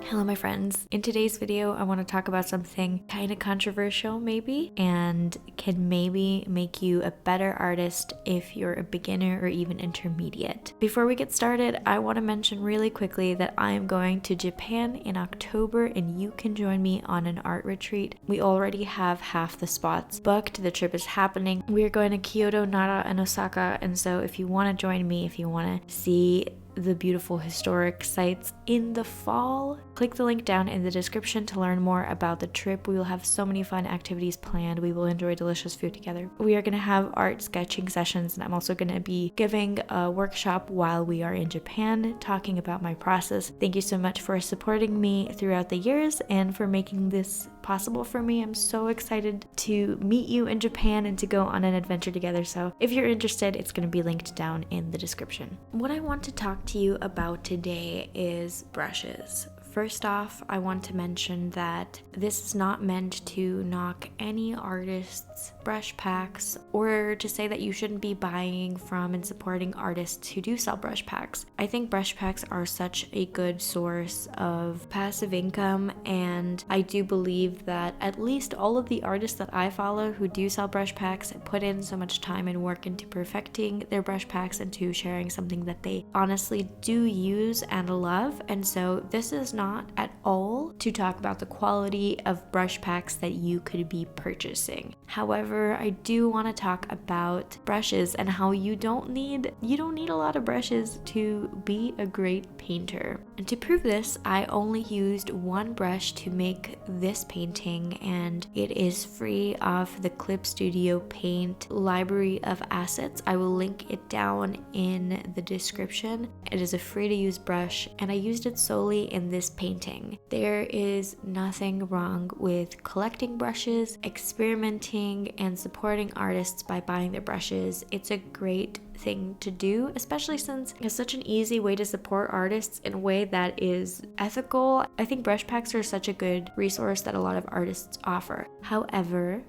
Hello my friends. In today's video, I want to talk about something kind of controversial maybe, and can maybe make you a better artist if you're a beginner or even intermediate. Before we get started, I want to mention really quickly that I am going to Japan in October and you can join me on an art retreat. We already have half the spots booked. The trip is happening. We are going to Kyoto, Nara, and Osaka, and so if you want to join me, if you want to see the beautiful historic sites in the fall, click the link down in the description to learn more about the trip. We will have so many fun activities planned. We will enjoy delicious food together. We are going to have art sketching sessions, and I'm also going to be giving a workshop while we are in Japan, talking about my process. Thank you so much for supporting me throughout the years and for making this possible for me. I'm so excited to meet you in Japan and to go on an adventure together. So if you're interested, it's going to be linked down in the description. What I want to talk to you about today is brushes. First off, I want to mention that this is not meant to knock any artist's brush packs or to say that you shouldn't be buying from and supporting artists who do sell brush packs. I think brush packs are such a good source of passive income, and I do believe that at least all of the artists that I follow who do sell brush packs put in so much time and work into perfecting their brush packs and to sharing something that they honestly do use and love. And so this is not at all to talk about the quality of brush packs that you could be purchasing. However, I do want to talk about brushes and how you don't need a lot of brushes to be a great painter. And to prove this, I only used one brush to make this painting, and it is free off the Clip Studio Paint library of assets. I will link it down in the description. It is a free to use brush, and I used it solely in this painting. There is nothing wrong with collecting brushes, experimenting, and supporting artists by buying their brushes. It's a great thing to do, especially since it's such an easy way to support artists in a way that is ethical. I think brush packs are such a good resource that a lot of artists offer. However,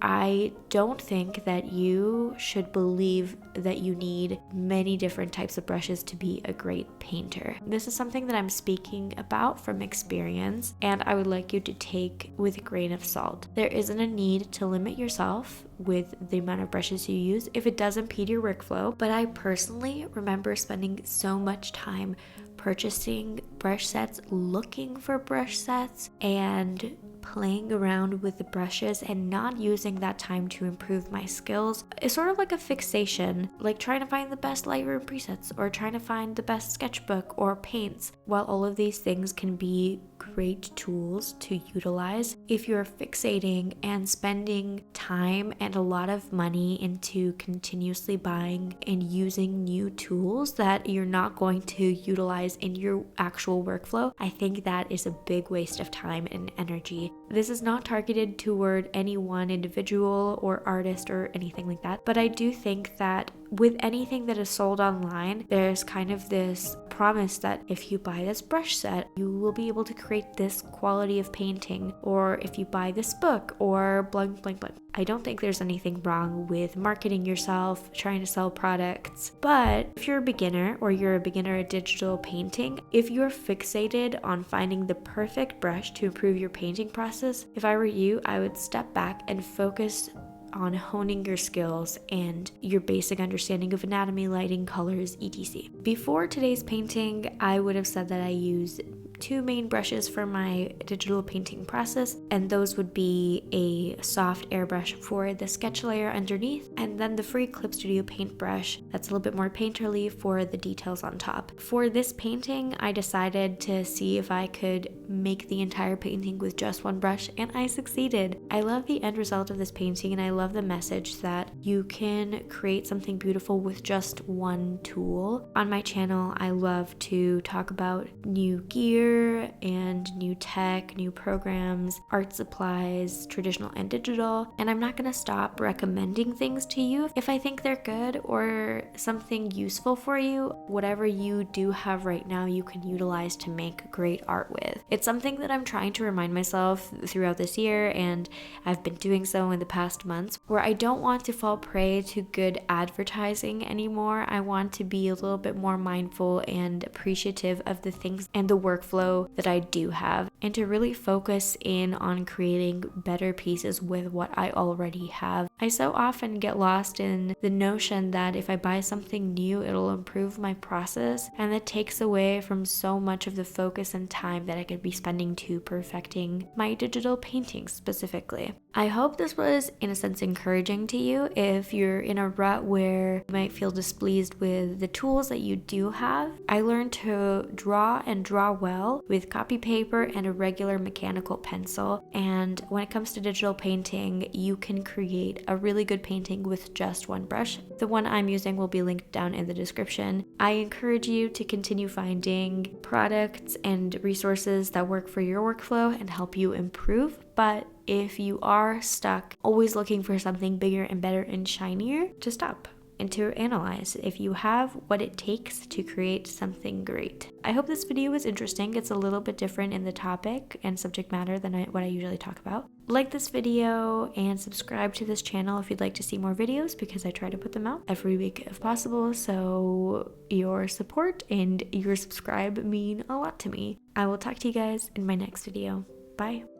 I don't think that you should believe that you need many different types of brushes to be a great painter. This is something that I'm speaking about from experience, and I would like you to take with a grain of salt. There isn't a need to limit yourself with the amount of brushes you use if it does impede your workflow, but I personally remember spending so much time purchasing brush sets, looking for brush sets, and playing around with the brushes and not using that time to improve my skills. It's sort of like a fixation, like trying to find the best Lightroom presets or trying to find the best sketchbook or paints. While all of these things can be great tools to utilize, if you're fixating and spending time and a lot of money into continuously buying and using new tools that you're not going to utilize in your actual workflow, I think that is a big waste of time and energy. This is not targeted toward any one individual or artist or anything like that, but I do think that with anything that is sold online, there's kind of this promise that if you buy this brush set, you will be able to create this quality of painting, or if you buy this book, or blank, blank, blank. I don't think there's anything wrong with marketing yourself, trying to sell products, but if you're a beginner or you're a beginner at digital painting, if you're fixated on finding the perfect brush to improve your painting process, if I were you, I would step back and focus on honing your skills and your basic understanding of anatomy, lighting, colors, etc. Before today's painting, I would have said that I use two main brushes for my digital painting process, and those would be a soft airbrush for the sketch layer underneath, and then the free Clip Studio Paint brush that's a little bit more painterly for the details on top. For this painting, I decided to see if I could make the entire painting with just one brush, and I succeeded. I love the end result of this painting, and I love the message that you can create something beautiful with just one tool. On my channel, I love to talk about new gear, computer and new tech, new programs, art supplies, traditional and digital, and I'm not gonna stop recommending things to you if I think they're good or something useful for you. Whatever you do have right now, you can utilize to make great art with. It's something that I'm trying to remind myself throughout this year, and I've been doing so in the past months, where I don't want to fall prey to good advertising anymore. I want to be a little bit more mindful and appreciative of the things and the workflow that I do have, and to really focus in on creating better pieces with what I already have. I so often get lost in the notion that if I buy something new, it'll improve my process, and that takes away from so much of the focus and time that I could be spending to perfecting my digital paintings specifically. I hope this was in a sense encouraging to you if you're in a rut where you might feel displeased with the tools that you do have. I learned to draw and draw well with copy paper and a regular mechanical pencil, and when it comes to digital painting, you can create a really good painting with just one brush. The one I'm using will be linked down in the description. I encourage you to continue finding products and resources that work for your workflow and help you improve, but if you are stuck, always looking for something bigger and better and shinier, to stop and to analyze if you have what it takes to create something great. I hope this video was interesting. It's a little bit different in the topic and subject matter than what I usually talk about. Like this video and subscribe to this channel if you'd like to see more videos, because I try to put them out every week if possible, so your support and your subscribe mean a lot to me. I will talk to you guys in my next video. Bye.